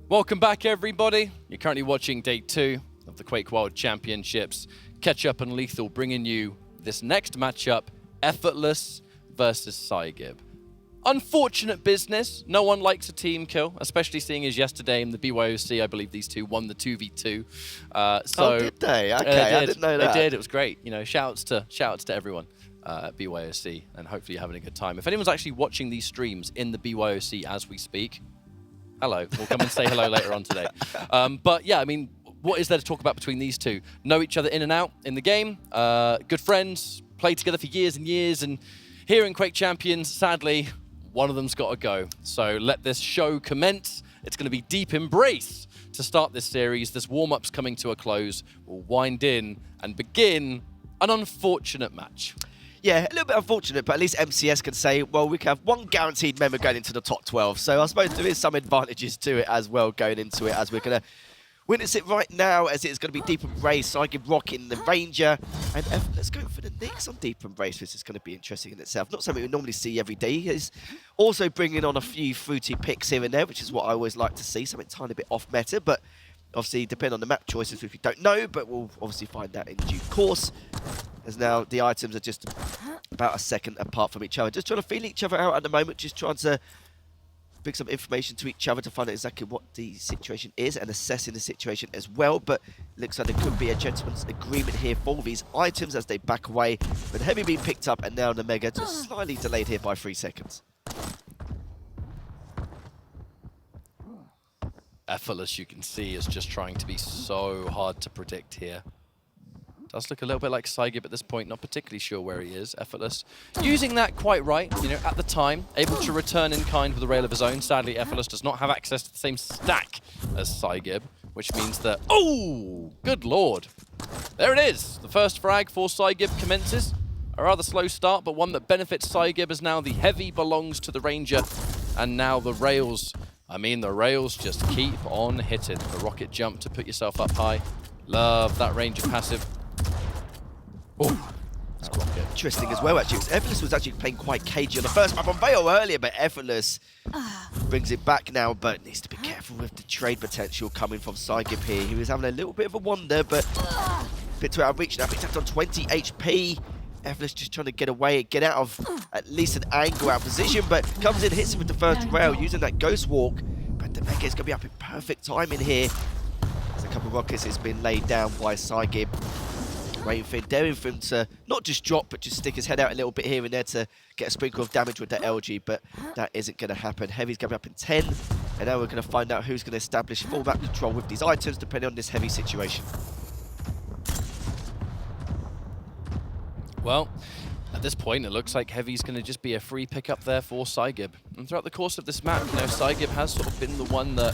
Welcome back, everybody. You're currently watching day 2 of the Quake World Championships. Ketchup and Lethal bringing you this next matchup, Effortless versus PSYGIB. Unfortunate business. No one likes a team kill, especially seeing as yesterday in the BYOC, I believe these two won the 2v2. Oh, did they? Okay, I didn't know that. They did. It was great. You know, shout outs to everyone at BYOC, and hopefully you're having a good time. If anyone's actually watching these streams in the BYOC as we speak, hello. We'll come and say hello later on today. But yeah, I mean, what is there to talk about between these two? Know each other in and out in the game. Good friends, played together for years and years. And here in Quake Champions, sadly, one of them's got to go. So let this show commence. It's going to be Deep Embrace to start this series. This warm-up's coming to a close. We'll wind in and begin an unfortunate match. Yeah, a little bit unfortunate, but at least MCS can say, well, we can have one guaranteed member going into the top 12. So I suppose there is some advantages to it as well going into it, as we're going to witness it right now, as it's going to be Deep Embrace, PSYGIB rocking the Ranger, and let's go for the Knicks on Deep Embrace, which is going to be interesting in itself. Not something we normally see every day. He's also bringing on a few fruity picks here and there, which is what I always like to see, something tiny bit off meta, but obviously depend on the map choices, which we don't know, but we'll obviously find out in due course. As now the items are just about a second apart from each other. Just trying to feel each other out at the moment, just trying to bring some information to each other to find out exactly what the situation is and assessing the situation as well. But it looks like there could be a gentleman's agreement here for these items as they back away. With Heavy being picked up and now the Mega just slightly delayed here by 3 seconds. Effortless, you can see, is just trying to be so hard to predict here. Does look a little bit like PSYGIB at this point, not particularly sure where he is. Effortless using that quite right, you know, at the time, able to return in kind with a rail of his own. Sadly, Effortless does not have access to the same stack as PSYGIB, which means that, oh, good lord. There it is. The first frag for PSYGIB commences. A rather slow start, but one that benefits PSYGIB, as now the Heavy belongs to the Ranger, and now the rails. I mean, the rails just keep on hitting. The rocket jump to put yourself up high. Love that Ranger passive. Oh, that's rocket. Interesting as well, actually, because Effortless was actually playing quite cagey on the first map on Veil earlier, but Effortless brings it back now, but needs to be careful with the trade potential coming from PSYGIB here. He was having a little bit of a wander, but a bit too out of reach now. He's on 20 HP. Effortless just trying to get away, get out of at least an angle out of position, but comes in, hits him with the first rail, using that Ghost Walk. But the Mega is going to be up in perfect timing here. There's a couple of rockets that's been laid down by PSYGIB. Waiting for him, daring for him to not just drop, but just stick his head out a little bit here and there to get a sprinkle of damage with that LG, but that isn't going to happen. Heavy's going to be up in 10, and now we're going to find out who's going to establish full map control with these items, depending on this Heavy situation. Well, at this point, it looks like Heavy's going to just be a free pickup there for PSYGIB. And throughout the course of this map, you know, PSYGIB has sort of been the one that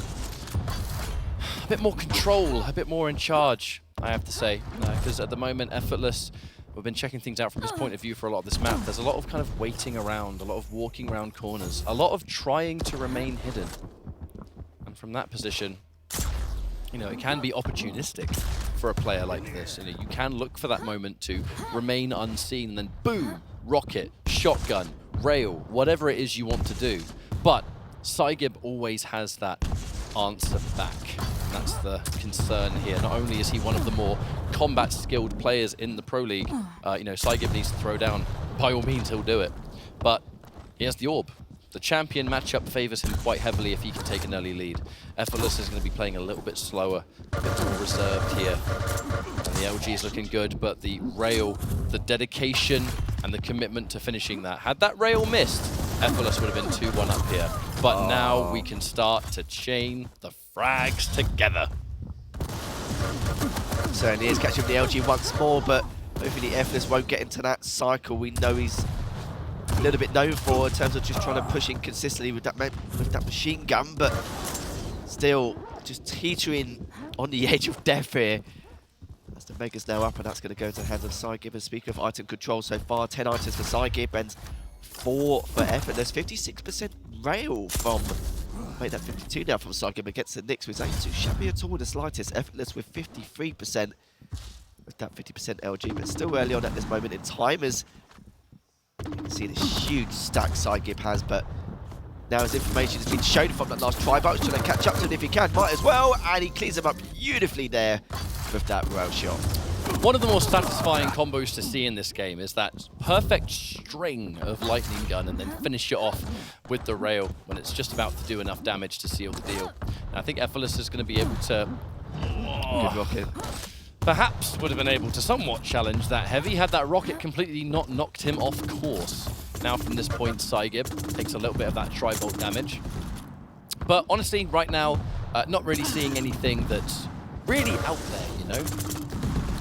a bit more control, a bit more in charge, I have to say. Because at the moment, Effortless, we've been checking things out from his point of view for a lot of this map. There's a lot of kind of waiting around, a lot of walking around corners, a lot of trying to remain hidden. And from that position, you know, it can be opportunistic for a player like this. You know, you can look for that moment to remain unseen, and then boom, rocket, shotgun, rail, whatever it is you want to do. But PSYGIB always has that answer back. That's the concern here. Not only is he one of the more combat skilled players in the Pro League, you know, PSYGIB needs to throw down. By all means, he'll do it. But he has the orb. The champion matchup favors him quite heavily if he can take an early lead. Effortless is going to be playing a little bit slower, a bit more reserved here. And the LG is looking good, but the rail, the dedication and the commitment to finishing that. Had that rail missed, Effortless would have been 2-1 up here. But now we can start to chain the frags together. Certainly is catching the LG once more, but hopefully Effortless won't get into that cycle we know he's a little bit known for in terms of just trying to push in consistently with that machine gun, but still just teetering on the edge of death here. As the Mega's now up, and that's going to go into the hands of PSYGIB. And speaking of item control so far, 10 items for PSYGIB and 4 for Effortless. 56% rail from, made that 52 now from PSYGIB against the Knicks, which ain't too shabby at all in the slightest. Effortless with 53% with that 50% LG, but still early on at this moment in time, as you can see this huge stack PSYGIB has, but Now his information has been shown from that last try, but he's trying to catch up to it if he can. Might as well, and he cleans him up beautifully there with that rail shot. One of the more satisfying combos to see in this game is that perfect string of lightning gun and then finish it off with the rail when it's just about to do enough damage to seal the deal. And I think EFFORTLESS is going to be able to... Good rocket. Perhaps would have been able to somewhat challenge that heavy had that rocket completely not knocked him off course. Now from this point, PSYGIB takes a little bit of that tri-bolt damage. But honestly, right now, not really seeing anything that's really out there, you know?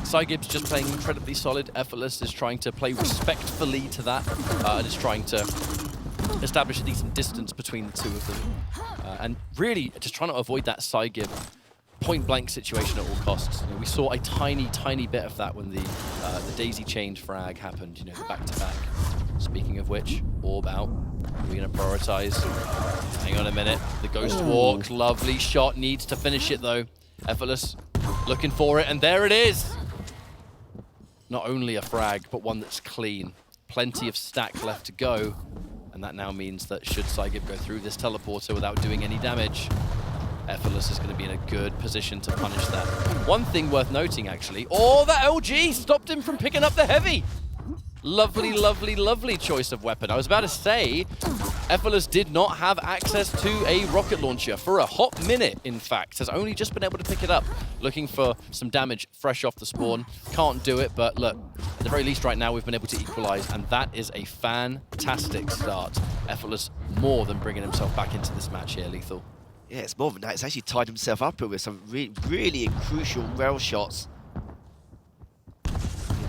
PSYGIB's just playing incredibly solid. EFFORTLESS is trying to play respectfully to that and is trying to establish a decent distance between the two of them. And really just trying to avoid that PSYGIB point-blank situation at all costs. You know, we saw a tiny, tiny bit of that when the daisy-chained frag happened, you know, the back-to-back. Speaking of which, orb out. We're going to prioritize. Hang on a minute. The Ghost Walk, lovely shot. Needs to finish it, though. EFFORTLESS looking for it, and there it is! Not only a frag, but one that's clean. Plenty of stack left to go. And that now means that should PSYGIB go through this teleporter without doing any damage, EFFORTLESS is going to be in a good position to punish that. One thing worth noting, actually. Oh, that LG stopped him from picking up the heavy! Lovely, lovely, lovely choice of weapon. I was about to say, EFFORTLESS did not have access to a rocket launcher for a hot minute, in fact. Has only just been able to pick it up, looking for some damage fresh off the spawn. Can't do it, but look, at the very least right now, we've been able to equalize, and that is a fantastic start. EFFORTLESS more than bringing himself back into this match here, Lethal. Yeah, it's more than that. It's actually tied himself up with some really crucial rail shots.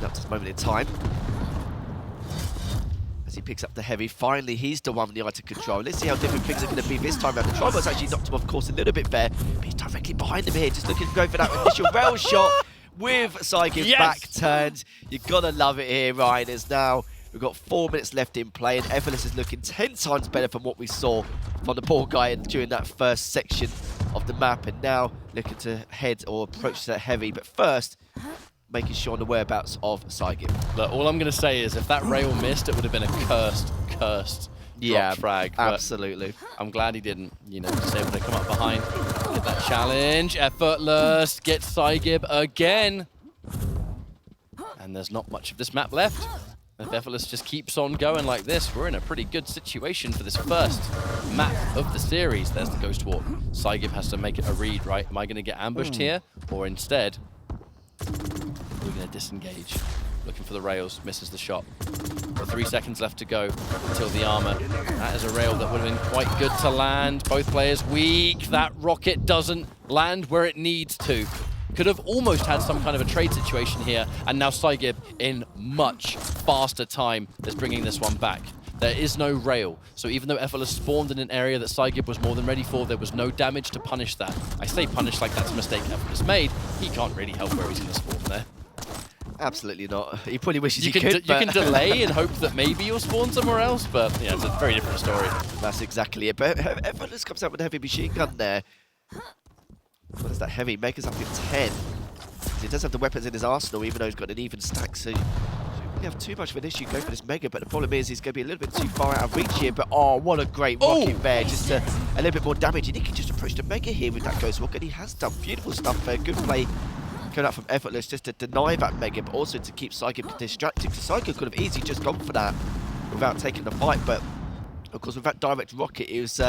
Up to this moment in time. As he picks up the heavy, finally he's the one with the eye to control. Let's see how different things are going to be this time around. The Tribals actually knocked him off course a little bit there, but he's directly behind him here, just looking to go for that initial rail shot with PSYGIB back turned. You've got to love it here, Ryan. As now we've got 4 minutes left in play, and EFFORTLESS is looking 10 times better from what we saw from the poor guy during that first section of the map, and now looking to head or approach that heavy. But first, making sure on the whereabouts of PSYGIB. Look, all I'm going to say is if that rail missed, it would have been a cursed drop frag. Absolutely. I'm glad he didn't, you know, just able to come up behind, get that challenge. EFFORTLESS gets PSYGIB again. And there's not much of this map left. If EFFORTLESS just keeps on going like this, we're in a pretty good situation for this first map of the series. There's the Ghost Walk. PSYGIB has to make it a read, right? Am I going to get ambushed here? Or instead, we're going to disengage. Looking for the rails, misses the shot. But 3 seconds left to go until the armor. That is a rail that would have been quite good to land. Both players weak. That rocket doesn't land where it needs to. Could have almost had some kind of a trade situation here, and now PSYGIB in much faster time is bringing this one back. There is no rail, so even though EFFORTLESS spawned in an area that PSYGIB was more than ready for, there was no damage to punish that. I say punish like that's a mistake EFFORTLESS made. He can't really help where he's going to spawn there. Absolutely not. He probably wishes he could. You can delay and hope that maybe you'll spawn somewhere else, but yeah, it's a very different story. That's exactly it. But EFFORTLESS comes out with a heavy machine gun there. What is that heavy? Makers up in 10. He does have the weapons in his arsenal, even though he's got an even stack, so shouldn't really have too much of an issue going for this Mega, but the problem is he's going to be a little bit too far out of reach here. But oh, what a great rocket there, just a little bit more damage. And he can just approach the Mega here with that Ghost Walk, and he has done beautiful stuff there. Good play coming out from EFFORTLESS just to deny that Mega, but also to keep PSYGIB distracted. PSYGIB could have easily just gone for that without taking the fight, but of course with that direct rocket, he was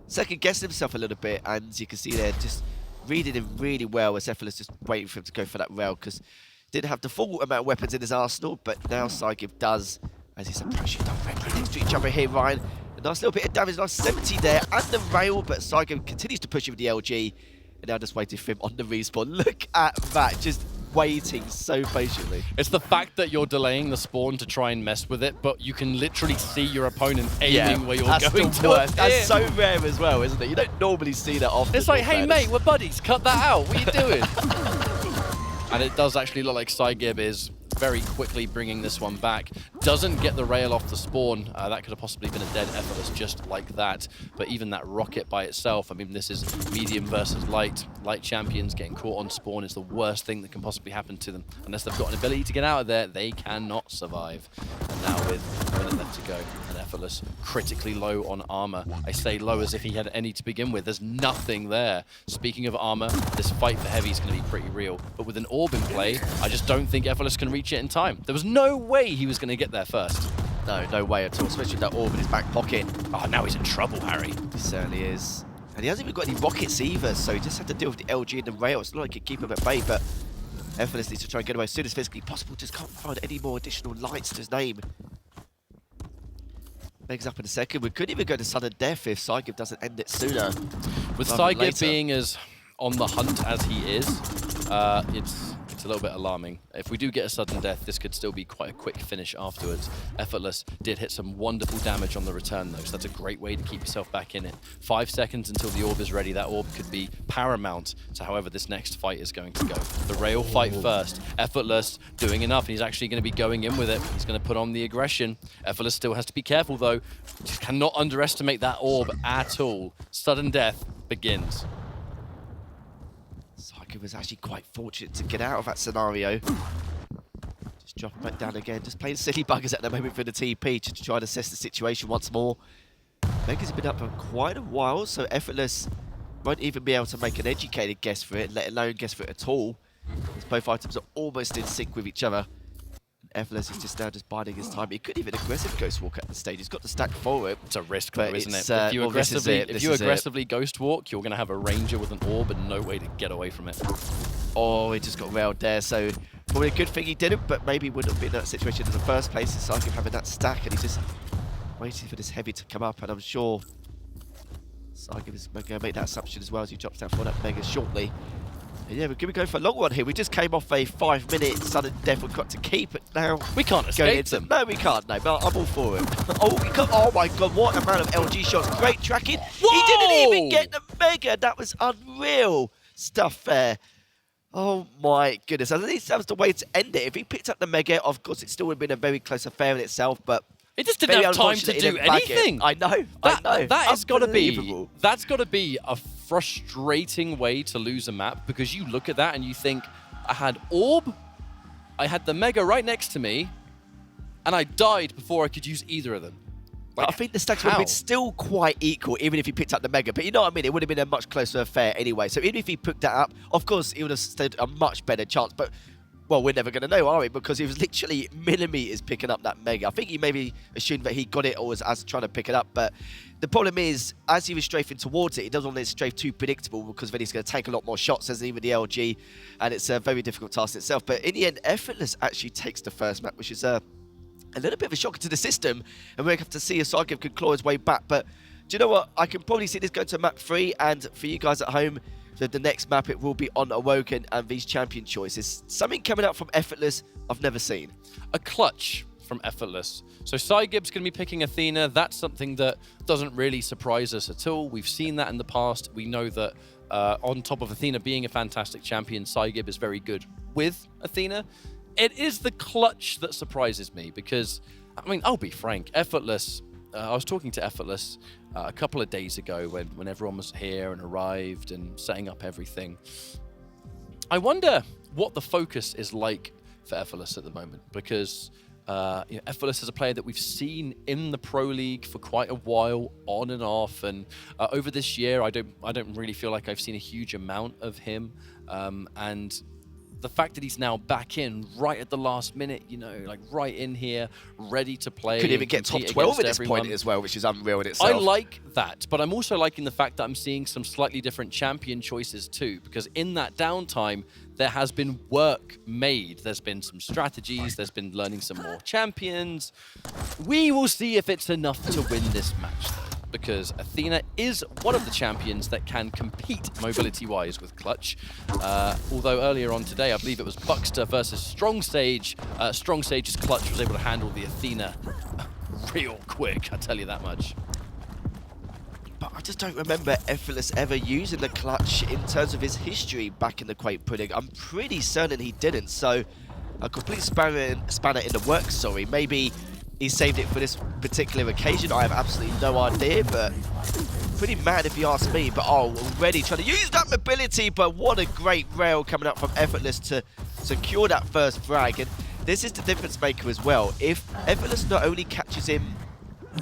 second-guessing himself a little bit, and you can see there just reading him really well as EFFORTLESS just waiting for him to go for that rail, because didn't have the full amount of weapons in his arsenal, but now PSYGIB does, as he's approaching directly next to each other here, Ryan. A nice little bit of damage, nice 70 there, and the rail, but PSYGIB continues to push him with the LG, and now just waiting for him on the respawn. Look at that, just waiting so patiently. It's the fact that you're delaying the spawn to try and mess with it, but you can literally see your opponent aiming where you're going to. That's so rare as well, isn't it? You don't normally see that often. It's like, hey mate, we're buddies, cut that out, what are you doing? And it does actually look like PSYGIB is very quickly bringing this one back. Doesn't get the rail off the spawn. That could have possibly been a dead EFFORTLESS just like that. But even that rocket by itself, I mean, this is medium versus light. Light champions getting caught on spawn is the worst thing that can possibly happen to them. Unless they've got an ability to get out of there, they cannot survive. And now with a minute left to go. And Effortless critically low on armor. I say low as if he had any to begin with. There's nothing there. Speaking of armor, this fight for Heavy is going to be pretty real. But with an orb in play, I just don't think Effortless can reach it in time. There was no way he was going to get there first. No, no way at all, especially with that orb in his back pocket. Oh, now he's in trouble, Harry. He certainly is. And he hasn't even got any rockets either, so he just had to deal with the LG and the rail. It's not like he could keep him at bay, but Effortless needs to try and get away as soon as physically possible. Just can't find any more additional lights to his name. Mega's up in a second. We could even go to sudden death if PSYGIB doesn't end it sooner. With PSYGIB being as on the hunt as he is, it's a little bit alarming. If we do get a sudden death, this could still be quite a quick finish afterwards. Effortless did hit some wonderful damage on the return, though, so that's a great way to keep yourself back in it. 5 seconds until the orb is ready. That orb could be paramount to however this next fight is going to go. The rail fight first. Effortless doing enough. He's actually going to be going in with it. He's going to put on the aggression. Effortless still has to be careful, though. Just cannot underestimate that orb at all. Sudden death begins. PSYGIB was actually quite fortunate to get out of that scenario. Just dropping back down again, just playing silly buggers at the moment for the TP to try and assess the situation once more. Mega's been up for quite a while, so Effortless won't even be able to make an educated guess for it, let alone guess for it at all. As both items are almost in sync with each other. Effortless is just now just biding his time. He could even aggressive Ghost Walk at the stage. He's got to stack forward. It's a risk, though, isn't it? If you well, aggressively Ghost Walk, you're going to have a Ranger with an orb and no way to get away from it. Oh, he just got railed there. So probably a good thing he didn't, but maybe wouldn't have been in that situation in the first place. It's like him having that stack, and he's just waiting for this Heavy to come up. And I'm sure PSYGIB is going to make that assumption as well as he drops down for that Mega shortly. Yeah, we're going to go for a long one here. We just came off a 5-minute sudden death. We've got to keep it now. We can't escape them. No, we can't. No, but I'm all for it. Oh my God, what amount of LG shots. Great tracking. Whoa! He didn't even get the Mega. That was unreal stuff there. Oh my goodness. At least that was the way to end it. If he picked up the Mega, of course, it still would have been a very close affair in itself, but it just didn't have time to do anything. I know. That's got to be a frustrating way to lose a map, because you look at that and you think, I had orb, I had the Mega right next to me, and I died before I could use either of them. Like, I think the stacks would have been still quite equal, even if he picked up the Mega. But you know what I mean? It would have been a much closer affair anyway. So even if he picked that up, of course, he would have stood a much better chance. But well, we're never going to know, are we? Because he was literally millimeters picking up that Mega. I think he maybe assumed that he got it or was as trying to pick it up. But the problem is, as he was strafing towards it, he doesn't want it to strafe too predictable, because then he's going to take a lot more shots, as even the LG, and it's a very difficult task in itself. But in the end, Effortless actually takes the first map, which is a little bit of a shocker to the system, and we're going to have to see if PSYGIB can claw his way back. But do you know what? I can probably see this going to map 3, and for you guys at home, the next map, it will be on Awoken and these champion choices. Something coming out from Effortless I've never seen. A clutch from Effortless. So PSYGIB's going to be picking Athena. That's something that doesn't really surprise us at all. We've seen that in the past. We know that on top of Athena being a fantastic champion, PSYGIB is very good with Athena. It is the clutch that surprises me, because, I mean, I'll be frank, Effortless, I was talking to Effortless a couple of days ago when everyone was here and arrived and setting up everything. I wonder what the focus is like for Effortless at the moment, because Effortless is a player that we've seen in the Pro League for quite a while, on and off, and over this year, I don't really feel like I've seen a huge amount of him, and the fact that he's now back in right at the last minute, you know, like right in here, ready to play. Could even get top 12 at this point as well, which is unreal in itself. I like that, but I'm also liking the fact that I'm seeing some slightly different champion choices too, because in that downtime, there has been work made. There's been some strategies, there's been learning some more champions. We will see if it's enough to win this match, though, because Athena is one of the champions that can compete mobility-wise with Clutch. Although earlier on today, I believe it was Buckster versus Strong Sage. Strong Sage's Clutch was able to handle the Athena real quick, I tell you that much. But I just don't remember Effortless ever using the Clutch in terms of his history back in the Quake pudding. I'm pretty certain he didn't, so a complete spanner in the works, sorry. Maybe he saved it for this particular occasion. I have absolutely no idea, but pretty mad if you ask me. But already trying to use that mobility, but what a great rail coming up from Effortless to secure that first frag. And this is the difference maker as well. If Effortless not only catches him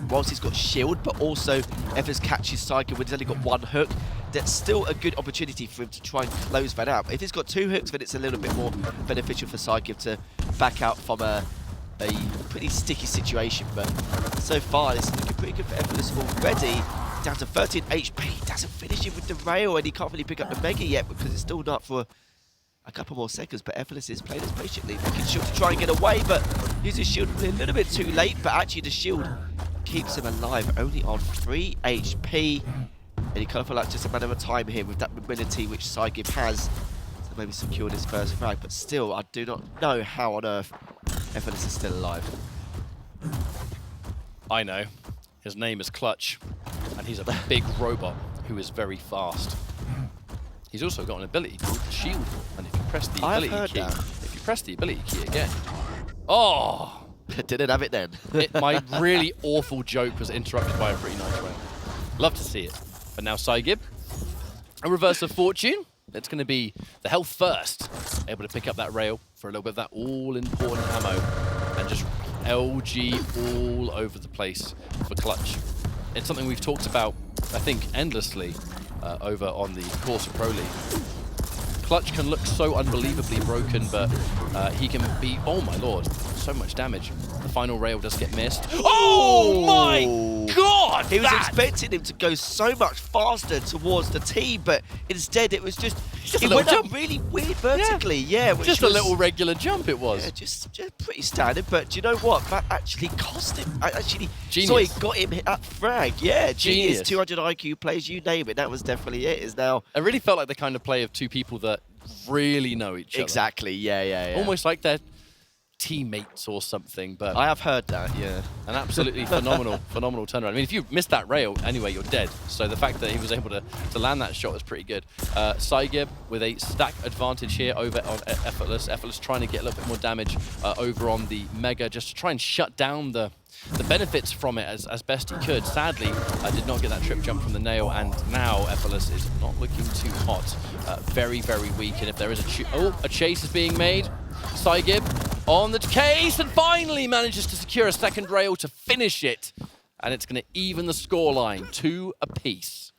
whilst he's got shield, but also Effortless catches PSYGIB when he's only got one hook, that's still a good opportunity for him to try and close that out. If he's got two hooks, then it's a little bit more beneficial for PSYGIB to back out from a pretty sticky situation. But so far, this is looking pretty good for Effortless already. Down to 13 HP, doesn't finish him with the rail, and he can't really pick up the Mega yet because it's still not for a couple more seconds. But Effortless is playing this patiently, making sure to try and get away, but uses shield a little bit too late. But actually, the shield keeps him alive, only on 3 HP. And he kind of feel like just a matter of time here with that mobility which PSYGIB has to maybe secure this first frag. But still, I do not know how on earth Effortless is still alive. I know. His name is Clutch, and he's a big robot who is very fast. He's also got an ability called the Shield, and if you press the ability key, again, oh! Didn't have it then. My really awful joke was interrupted by a pretty nice round. Love to see it. But now PSYGIB, a reverse of fortune. It's going to be the health first, able to pick up that rail for a little bit of that all-important ammo, and just LG all over the place for Clutch. It's something we've talked about, I think, endlessly over on the course of Pro League. Clutch can look so unbelievably broken, but he can be, oh my lord, so much damage. The final rail does get missed. Oh my god! He was expecting him to go so much faster towards the tee, but instead it was just he went up really weird vertically. Yeah, which just a little regular jump it was. Yeah, just pretty standard. But do you know what? That actually cost him. Actually, genius. So he got him at frag. Yeah, Genius. 200 IQ plays, you name it. That was definitely it. Is now. It really felt like the kind of play of two people that really know each other. Exactly. Yeah. Almost like they're teammates or something. But I have heard that. Yeah. An absolutely phenomenal turnaround. I mean, if you missed that rail, anyway, you're dead. So the fact that he was able to land that shot was pretty good. PSYGIB with a stack advantage here over on Effortless. Effortless trying to get a little bit more damage over on the Mega, just to try and shut down the benefits from it as best he could. Sadly, did not get that trip jump from the nail, and now Effortless is not looking too hot. Very, very weak, and if there is a chase is being made, PSYGIB on the case, and finally manages to secure a second rail to finish it, and it's going to even the scoreline 2 apiece.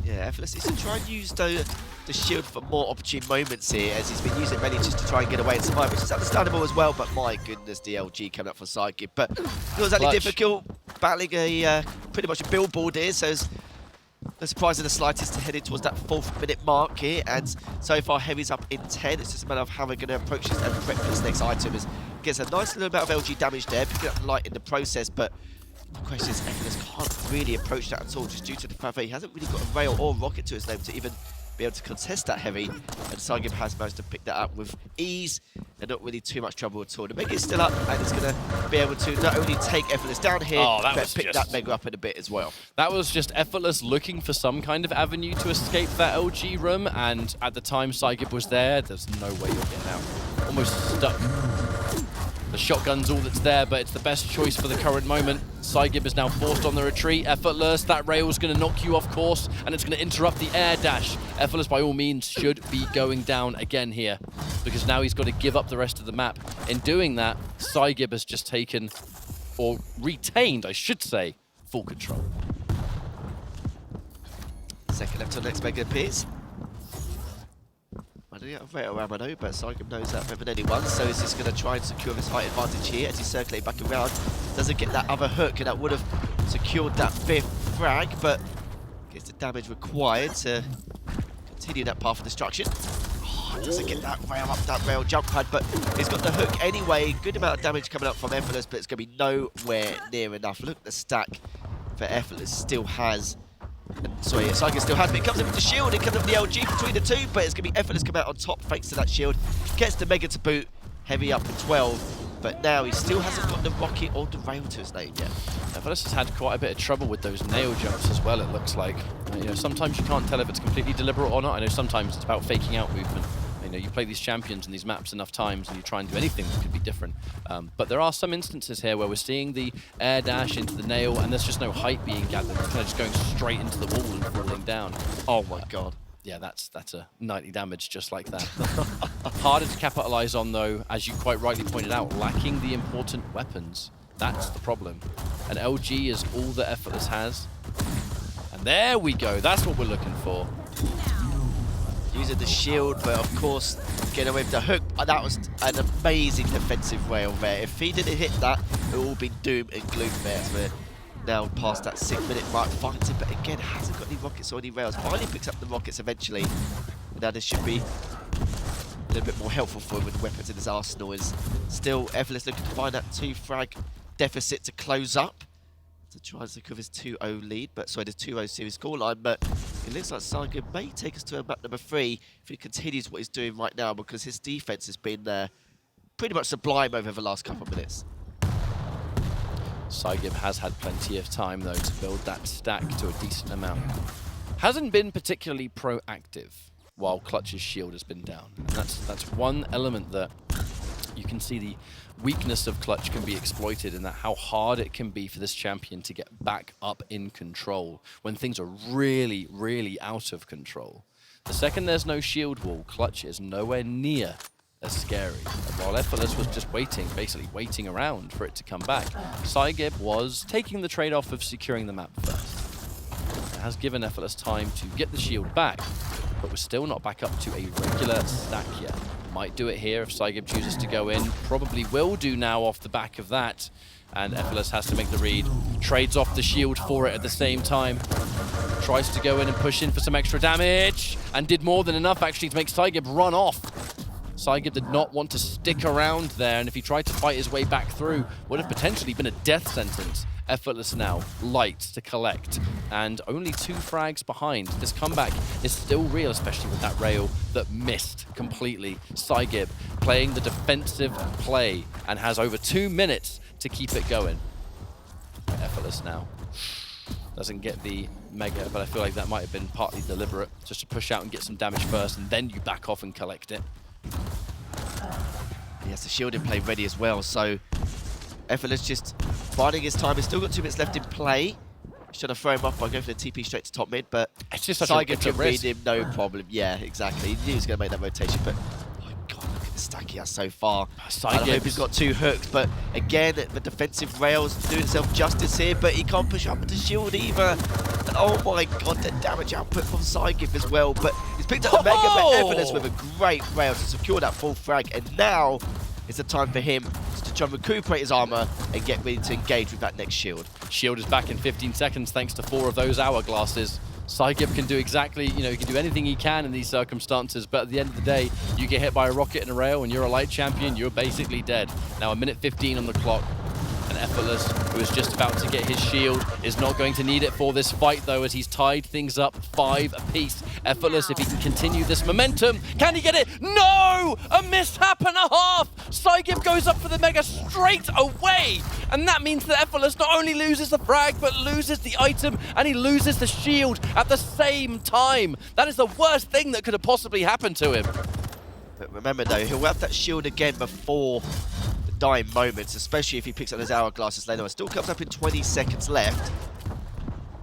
Yeah, Effortless is to try and use the shield for more opportune moments here, as he's been using many just to try and get away and survive, which is understandable as well. But my goodness, the LG coming up for PSYGIB. But it was actually difficult battling a pretty much a billboard here, so it's no surprise in the slightest to heading towards that 4th minute mark here. And so far, Heavy's up in 10. It's just a matter of how we're going to approach this and prep for this next item. As gets a nice little amount of LG damage there, picking up the light in the process, but the question is, Effortless can't really approach that at all, just due to the fact that he hasn't really got a rail or rocket to his name to even be able to contest that Heavy. And PSYGIB has managed to pick that up with ease and not really too much trouble at all. The Mega is still up, and it's going to be able to not only take Effortless down here, but pick that Mega up in a bit as well. That was just Effortless looking for some kind of avenue to escape that LG room, and at the time PSYGIB was there, there's no way you're getting out. Almost stuck. The shotgun's all that's there, but it's the best choice for the current moment. PSYGIB is now forced on the retreat. Effortless, that rail's going to knock you off course, and it's going to interrupt the air dash. Effortless, by all means, should be going down again here, because now he's got to give up the rest of the map. In doing that, PSYGIB has just taken, or retained, I should say, full control. Second left till next Mega appears. I don't get a rail ammo, but PSYGIB knows that better than anyone, so he's just going to try and secure this height advantage here as he's circulating back around. Doesn't get that other hook, and that would have secured that 5th frag, but gets the damage required to continue that path of destruction. Oh, doesn't get that rail up that rail jump pad, but he's got the hook anyway. Good amount of damage coming up from Effortless, but it's going to be nowhere near enough. Look, the stack for Effortless still has. Sorry, PSYGIB still has, but it comes in with the shield, it comes in with the LG between the two, but it's going to be Effortless come out on top thanks to that shield. Gets the Mega to boot, Heavy up to 12, but now he still hasn't got the rocket or the rail to his name yet. Effortless has had quite a bit of trouble with those nail jumps as well, it looks like. You know, sometimes you can't tell if it's completely deliberate or not. I know sometimes it's about faking out movement. You know, you play these champions and these maps enough times and you try and do anything that could be different. But there are some instances here where we're seeing the air dash into the nail and there's just no height being gathered. It's kind of just going straight into the wall and falling down. Oh my god. Yeah, that's a nightly damage just like that. Harder to capitalize on, though, as you quite rightly pointed out, lacking the important weapons. That's the problem. And LG is all that Effortless has. And there we go. That's what we're looking for. Using the shield, but of course, getting away with the hook. That was an amazing defensive rail there. If he didn't hit that, it would all be doom and gloom there. So we're now past that 6-minute mark, fighting, but again, hasn't got any rockets or any rails. Finally picks up the rockets eventually. And now this should be a little bit more helpful for him with the weapons in his arsenal. Is still Effortless looking to find that 2-frag deficit to close up. To try and secure his 2-0 lead, but sorry, the 2-0 series scoreline, but it looks like PSYGIB may take us to a map number 3 if he continues what he's doing right now, because his defense has been pretty much sublime over the last couple of minutes. PSYGIB has had plenty of time, though, to build that stack to a decent amount. Hasn't been particularly proactive while Clutch's shield has been down. And that's one element that you can see the weakness of Clutch can be exploited, in that how hard it can be for this champion to get back up in control when things are really, really out of control. The second there's no shield wall, Clutch is nowhere near as scary. And while Effortless was just waiting, basically waiting around for it to come back, PSYGIB was taking the trade-off of securing the map first. It has given Effortless time to get the shield back, but we're still not back up to a regular stack yet. Might do it here if PSYGIB chooses to go in. Probably will do now off the back of that. And Effortless has to make the read. Trades off the shield for it at the same time. Tries to go in and push in for some extra damage. And did more than enough, actually, to make PSYGIB run off. PSYGIB did not want to stick around there. And if he tried to fight his way back through, would have potentially been a death sentence. Effortless now, light to collect, and only 2 frags behind. This comeback is still real, especially with that rail that missed completely. PSYGIB playing the defensive play and has over 2 minutes to keep it going. Effortless now doesn't get the mega, but I feel like that might have been partly deliberate, just to push out and get some damage first, and then you back off and collect it. He has the shield in play ready as well, so Effortless just biding his time. He's still got 2 minutes left in play. He's trying to throw him off by going for the TP straight to top mid, but it's just such PSYGIB a can read risk. him, no problem. Yeah, exactly. He knew he was going to make that rotation, but oh my god, look at the stack he has so far. I hope he's got 2 hooks, but again, the defensive rails do itself justice here, but he can't push up with the shield either. And oh my god, the damage output from PSYGIB as well, but he's picked up the mega, but Effortless with a great rail to secure that full frag, and now it's the time for him to try and recuperate his armor and get ready to engage with that next shield. Shield is back in 15 seconds thanks to 4 of those hourglasses. PSYGIB can do exactly, he can do anything he can in these circumstances, but at the end of the day, you get hit by a rocket and a rail and you're a light champion, you're basically dead. Now 1:15 on the clock. And Effortless, who is just about to get his shield, is not going to need it for this fight, though, as he's tied things up 5 apiece. Effortless, if he can continue this momentum, can he get it? No! A mishap and a half! PSYGIB goes up for the mega straight away! And that means that Effortless not only loses the frag, but loses the item, and he loses the shield at the same time. That is the worst thing that could have possibly happened to him. But remember, though, he'll have that shield again before dying moments, especially if he picks up those hourglasses later on. Still comes up in 20 seconds left.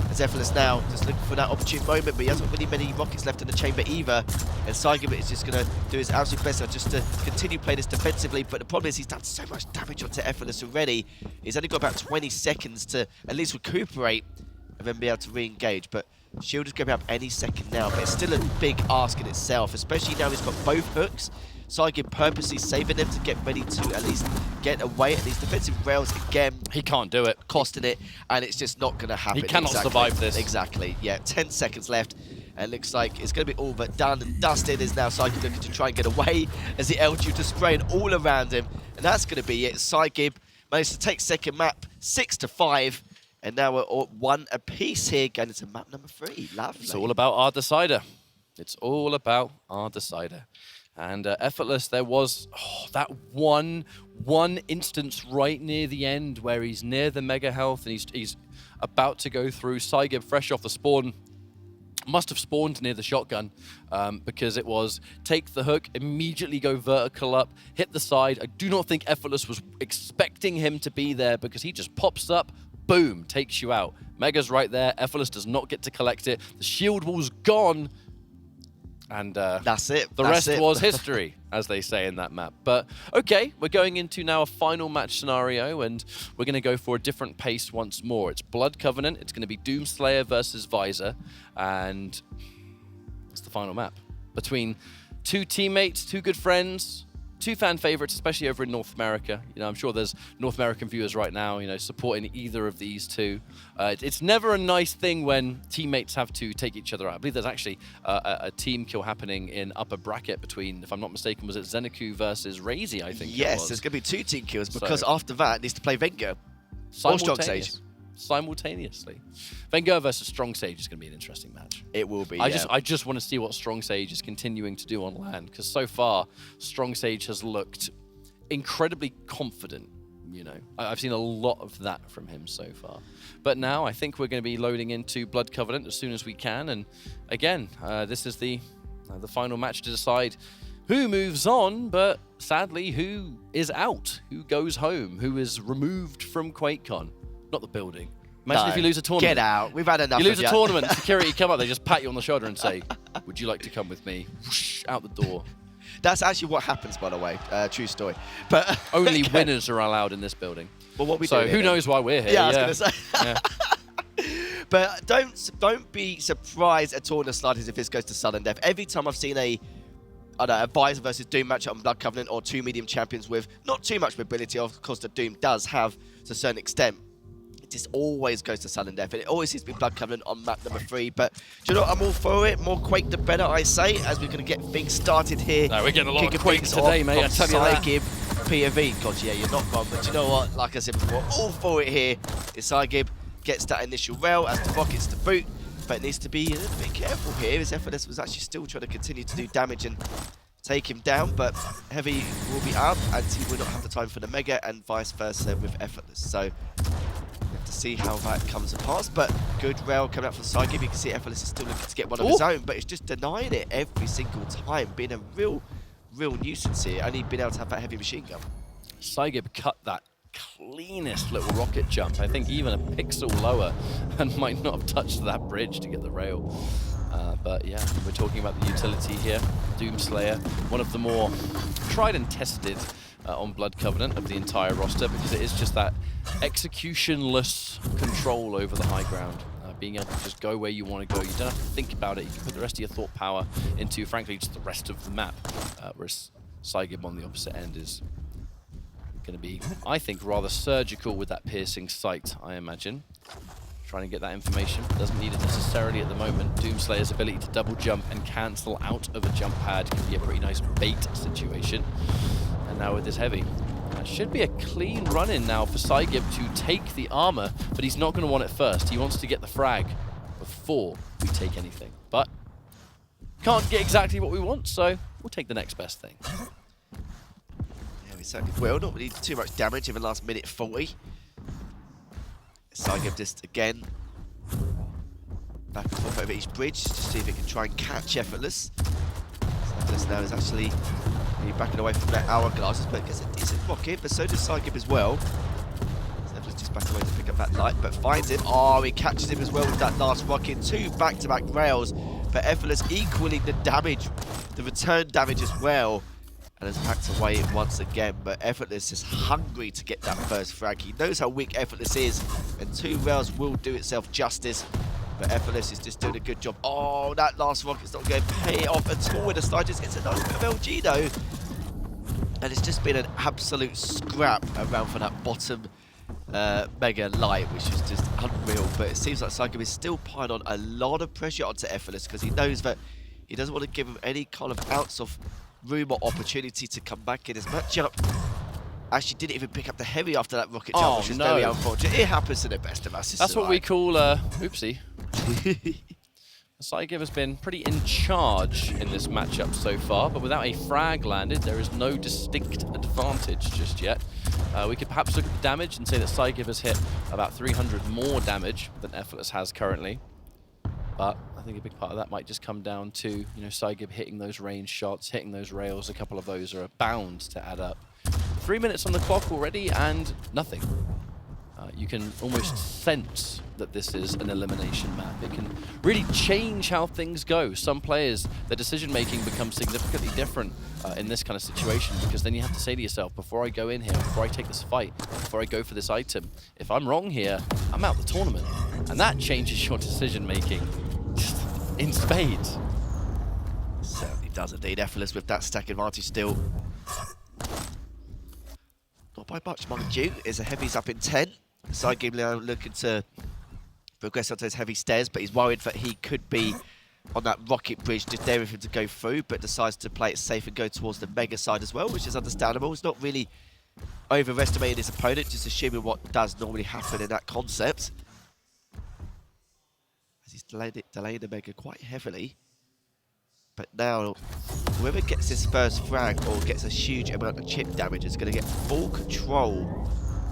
As Effortless now just looking for that opportune moment, but he hasn't really many rockets left in the chamber either. And PSYGIB is just going to do his absolute best just to continue playing this defensively. But the problem is he's done so much damage onto Effortless already. He's only got about 20 seconds to at least recuperate and then be able to re-engage. But shield is going to be up any second now, but it's still a big ask in itself, especially now he's got both hooks. PSYGIB purposely saving them to get ready to at least get away at these defensive rails again. He can't do it. Costing it, and it's just not going to happen. He cannot survive this. Exactly, yeah. 10 seconds left, and it looks like it's going to be all but done and dusted. Is now PSYGIB looking to try and get away as the LG just spraying all around him, and that's going to be it. PSYGIB managed to take second map 6-5, and now we're all 1 apiece here, going into map number 3. Lovely. It's all about our decider. It's all about our decider. And Effortless, there was that one instance right near the end where he's near the mega health and he's about to go through. PSYGIB, fresh off the spawn, must have spawned near the shotgun because it was take the hook, immediately go vertical up, hit the side. I do not think Effortless was expecting him to be there because he just pops up, boom, takes you out. Mega's right there. Effortless does not get to collect it. The shield wall's gone. And that's it. The rest was history, as they say in that map. But okay, we're going into now a final match scenario, and we're going to go for a different pace once more. It's Blood Covenant. It's going to be Doomslayer versus Visor, and it's the final map between two teammates, two good friends, two fan favorites, especially over in North America. You know, I'm sure there's North American viewers right now, you know, supporting either of these two. It's never a nice thing when teammates have to take each other out. I believe there's actually a team kill happening in upper bracket between, if I'm not mistaken, was it Zeniku versus Razy, I think. Yes, there's going to be 2 team kills because after that, it needs to play Venga or Strong Sage. Simultaneously. Venga versus Strong Sage is going to be an interesting match. It will be, I just want to see what Strong Sage is continuing to do on land, because so far, Strong Sage has looked incredibly confident, you know. I've seen a lot of that from him so far. But now, I think we're going to be loading into Blood Covenant as soon as we can, and again, this is the final match to decide who moves on, but sadly, who is out, who goes home, who is removed from QuakeCon. Not the building. Imagine if you lose a tournament. Get out. We've had enough. You lose a tournament, security come up, they just pat you on the shoulder and say, "Would you like to come with me?" Whoosh, out the door. That's actually what happens, by the way. True story. But only winners are allowed in this building. Well, what we so do who knows why we're here? Yeah, I was going to say. Yeah. But don't be surprised at all in the slightest if this goes to sudden death. Every time I've seen a Visor versus Doom matchup on Blood Covenant, or 2 medium champions with not too much mobility, of course the Doom does have to a certain extent, it just always goes to sudden death, and it always seems to be Blood Covenant on map number 3. But do you know what? I'm all for it. More Quake the better, I say, as we're going to get things started here. No, we're getting a lot of Quake today, mate. I tell you that. PSYGIB, POV. God, yeah, you're not wrong. But do you know what? Like I said before, all for it here. PSYGIB gets that initial rail as the rockets to boot, but it needs to be a little bit careful here, as EFFORTLESS was actually still trying to continue to do damage and take him down, but Heavy will be up and he will not have the time for the Mega, and vice versa with EFFORTLESS. So we have to see how that comes apart. But good rail coming out from PSYGIB. You can see EFFORTLESS is still looking to get one of his own, but it's just denying it every single time, being a real nuisance here. Only being able to have that heavy machine gun. PSYGIB cut that cleanest little rocket jump. I think even a pixel lower and might not have touched that bridge to get the rail. But yeah, we're talking about the utility here. Doomslayer, one of the more tried and tested on Blood Covenant of the entire roster, because it is just that executionless control over the high ground. Being able to just go where you want to go. You don't have to think about it. You can put the rest of your thought power into, frankly, just the rest of the map. Whereas PSYGIB on the opposite end is going to be, I think, rather surgical with that piercing sight, I imagine. Trying to get that information, doesn't need it necessarily at the moment. Doomslayer's ability to double jump and cancel out of a jump pad can be a pretty nice bait situation. And now with this Heavy, should be a clean run-in now for PSYGIB to take the armor, but he's not going to want it first. He wants to get the frag before we take anything. But can't get exactly what we want, so we'll take the next best thing. Yeah, we certainly will. Not really too much damage in the last minute 40. PSYGIB just again back and forth over each bridge to see if it can try and catch EFFORTLESS. EFFORTLESS now is actually backing away from that hourglasses, but gets a decent rocket, but so does PSYGIB as well. So EFFORTLESS just back away to pick up that light, but finds him. Oh, he catches him as well with that last rocket. 2 back-to-back rails, but EFFORTLESS equaling the damage, the return damage as well. And has packed away it once again, but EFFORTLESS is hungry to get that first frag. He knows how weak EFFORTLESS is, and 2 rails will do itself justice. But EFFORTLESS is just doing a good job. Oh, that last rocket's not going to pay it off at all with the slide. Just gets a nice bit of LG though. And it's just been an absolute scrap around for that bottom Mega light, which is just unreal. But it seems like PSYGIB is still piling on a lot of pressure onto EFFORTLESS, because he knows that he doesn't want to give him any kind of ounce of room or opportunity to come back in his matchup. Actually didn't even pick up the Heavy after that rocket jump, which is very unfortunate. It happens to the best of us. That's what we call, oopsie. PSYGIB has been pretty in charge in this matchup so far, but without a frag landed, there is no distinct advantage just yet. We could perhaps look at the damage and say that PSYGIB has hit about 300 more damage than EFFORTLESS has currently. But I think a big part of that might just come down to, you know, PSYGIB hitting those range shots, hitting those rails. A couple of those are bound to add up. 3 minutes on the clock already and nothing. You can almost sense that this is an elimination map. It can really change how things go. Some players, their decision-making becomes significantly different in this kind of situation, because then you have to say to yourself, before I go in here, before I take this fight, before I go for this item, if I'm wrong here, I'm out the tournament. And that changes your decision-making just in spades. Certainly does indeed. Effortless with that stack advantage still. Not by much, mind you. Is a heavy's up in 10. PSYGIB now looking to progress onto those heavy stairs, but he's worried that he could be on that rocket bridge, just there for him to go through, but decides to play it safe and go towards the mega side as well, which is understandable. He's not really overestimating his opponent, just assuming what does normally happen in that concept. As he's delaying the mega quite heavily. But now, whoever gets his first frag or gets a huge amount of chip damage is going to get full control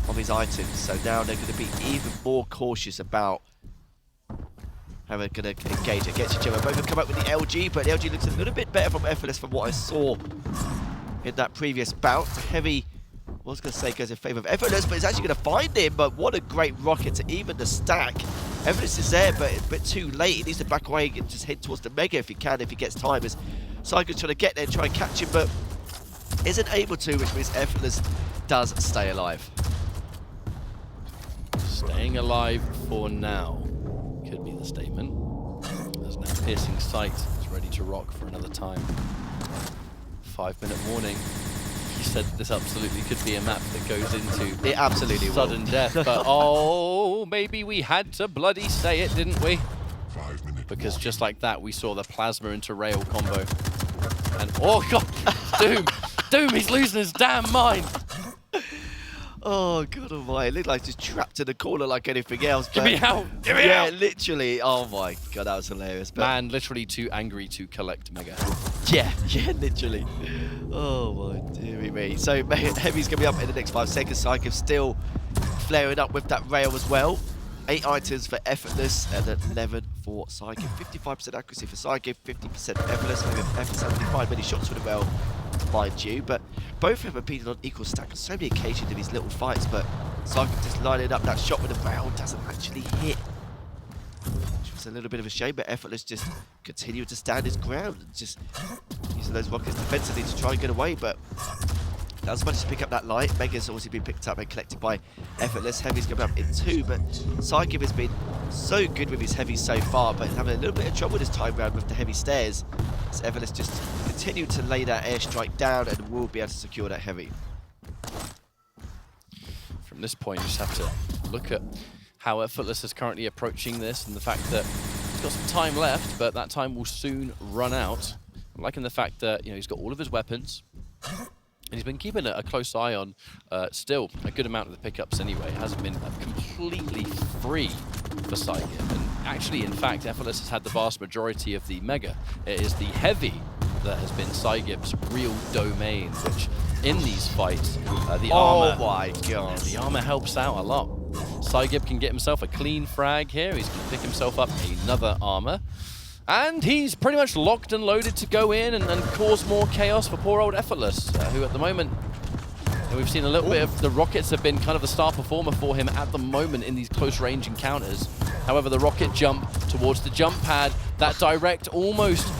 of his items. So now they're going to be even more cautious about how they're going to engage against each other. Both have come up with the LG, but the LG looks a little bit better from Effortless from what I saw in that previous bout. Heavy, I was going to say, goes in favour of Effortless, but it's actually going to find him. But what a great rocket to even the stack. Effortless is there, but it's a bit too late. He needs to back away and just head towards the mega if he can, if he gets time. As PSYGIB's trying to get there and try and catch him, but isn't able to, which means Effortless does stay alive. Staying alive for now could be the statement. There's now Piercing Sight is ready to rock for another time. 5-minute warning. He said this absolutely could be a map that goes into It absolutely sudden death, but oh, maybe we had to bloody say it, didn't we? 5 minutes. Because just like that, we saw the plasma into rail combo. And oh god, Doom! Doom, he's losing his damn mind! Oh god almighty, it looked like just trapped in a corner like anything else. Get me out! Get me yeah, out! literally. Oh my god, that was hilarious. But Man, literally too angry to collect Mega. yeah, literally. Oh my dearie me. So Heavy's gonna be up in the next 5 seconds. PSYGIB still flaring up with that rail as well. 8 items for Effortless and 11 for PSYGIB. 55% accuracy for PSYGIB, 50% Effortless. Maybe Effortless hasn't fired many shots with the rail, mind you, but both have been on equal stack on so many occasions in these little fights, but PSYGIB just lining up that shot with the rail doesn't actually hit. Which was a little bit of a shame, but Effortless just continued to stand his ground and just using those rockets defensively to try and get away, but does manage to pick up that light. Mega's obviously been picked up and collected by Effortless. Heavy's coming up in 2, but PSYGIB has been so good with his heavies so far, but having a little bit of trouble this time round with the heavy stairs. So Effortless just continued to lay that airstrike down and will be able to secure that heavy. From this point, you just have to look at how Effortless is currently approaching this and the fact that he's got some time left, but that time will soon run out. I'm liking the fact that, you know, he's got all of his weapons. And he's been keeping a close eye on still a good amount of the pickups anyway. It hasn't been completely free for PSYGIB. And actually, in fact, Effortless has had the vast majority of the Mega. It is the Heavy that has been PSYGIB's real domain, which in these fights, the armor... Oh my god. The armor helps out a lot. PSYGIB can get himself a clean frag here. He's going to pick himself up another armor. And he's pretty much locked and loaded to go in and cause more chaos for poor old Effortless, who at the moment, and we've seen a little bit of the rockets have been kind of the star performer for him at the moment in these close range encounters. However, the rocket jump towards the jump pad, that direct almost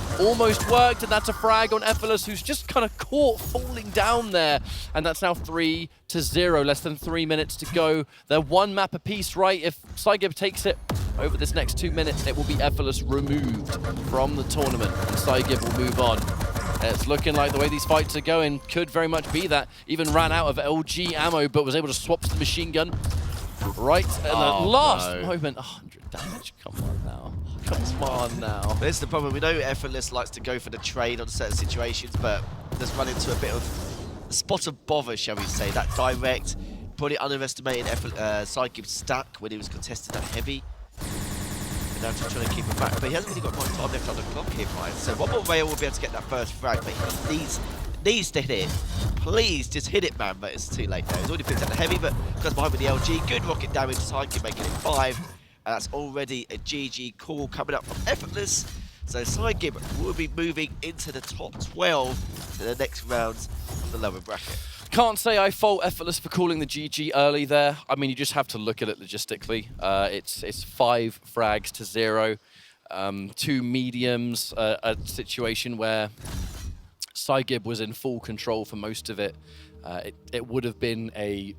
worked, and that's a frag on Effortless, who's just kind of caught falling down there. And that's now 3-0, less than 3 minutes to go. They're one map apiece, right? If PSYGIB takes it over this next 2 minutes, it will be Effortless removed from the tournament, and PSYGIB will move on. It's looking like the way these fights are going could very much be that. Even ran out of LG ammo, but was able to swap to the machine gun right at the last moment. 100 damage, come on now. Come on now. This is the problem. We know Effortless likes to go for the trade on certain situations, but just run into a bit of a spot of bother, shall we say. That direct, probably underestimating PSYGIB's stack when he was contesting that heavy. And now just trying to keep him back. But he hasn't really got much time left on the clock here, Ryan. So one more rail will be able to get that first frag, but he needs to hit it. Please, just hit it, man. But it's too late now. He's already picked up the heavy, but goes behind with the LG. Good rocket damage. PSYGIB making it 5. And that's already a GG call coming up from Effortless. So PSYGIB will be moving into the top 12 to the next rounds of the lower bracket. Can't say I fault Effortless for calling the GG early there. I mean, you just have to look at it logistically. It's 5 frags to 0, 2 mediums, a situation where PSYGIB was in full control for most of it. It would have been a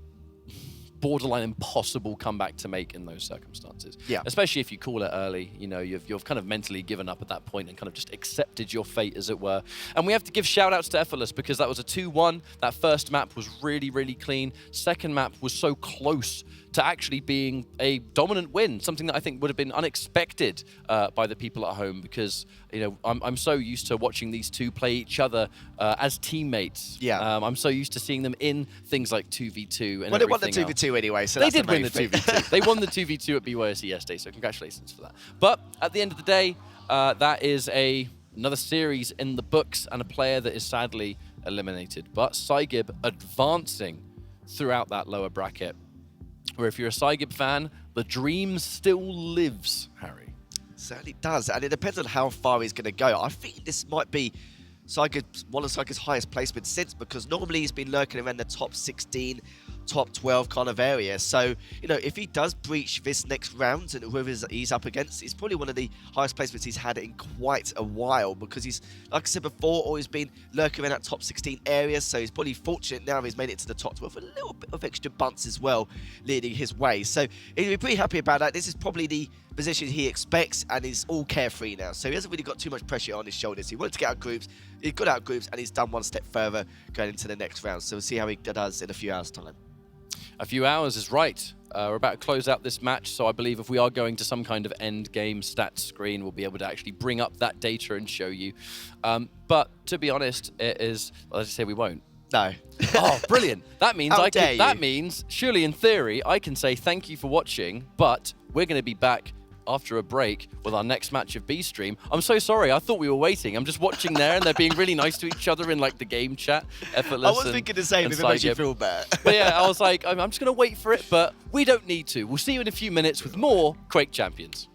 borderline impossible comeback to make in those circumstances. Yeah. Especially if you call it early, you know, you've kind of mentally given up at that point and kind of just accepted your fate, as it were. And we have to give shout-outs to Effortless because that was a 2-1. That first map was really, really clean. Second map was so close to actually being a dominant win, something that I think would have been unexpected by the people at home because, you know, I'm so used to watching these two play each other as teammates. Yeah. I'm so used to seeing them in things like 2v2 and Well, they won the everything 2v2 anyway, so they that's did win the thing. 2v2. They won the 2v2 at BYOC yesterday, so congratulations for that. But at the end of the day, that is another series in the books and a player that is sadly eliminated. But PSYGIB advancing throughout that lower bracket, where if you're a PSYGIB fan, the dream still lives, Harry. Certainly does, and it depends on how far he's going to go. I think this might be one of PSYGIB's highest placements since, because normally he's been lurking around the top 16, top 12 kind of area. So, you know, if he does breach this next round and whoever he's up against, it's probably one of the highest placements he's had in quite a while, because he's, like I said before, always been lurking around that top 16 area. So he's probably fortunate now he's made it to the top 12 with a little bit of extra bunts as well leading his way. So he'll be pretty happy about that. This is probably the position he expects, and he's all carefree now. So he hasn't really got too much pressure on his shoulders. He wanted to get out groups, he got out groups, and he's done one step further going into the next round. So we'll see how he does in a few hours' time. A few hours is right. We're about to close out this match, so I believe if we are going to some kind of end game stats screen, we'll be able to actually bring up that data and show you. But to be honest, it is, well, let's just say we won't. No. Oh, brilliant. That means That means, surely in theory, I can say thank you for watching, but we're going to be back after a break with our next match of B-Stream. I'm so sorry, I thought we were waiting. I'm just watching there and they're being really nice to each other in like the game chat. Effortless. I was thinking the same, if it makes you feel better. But yeah, I was like, I'm just going to wait for it, but we don't need to. We'll see you in a few minutes with more Quake Champions.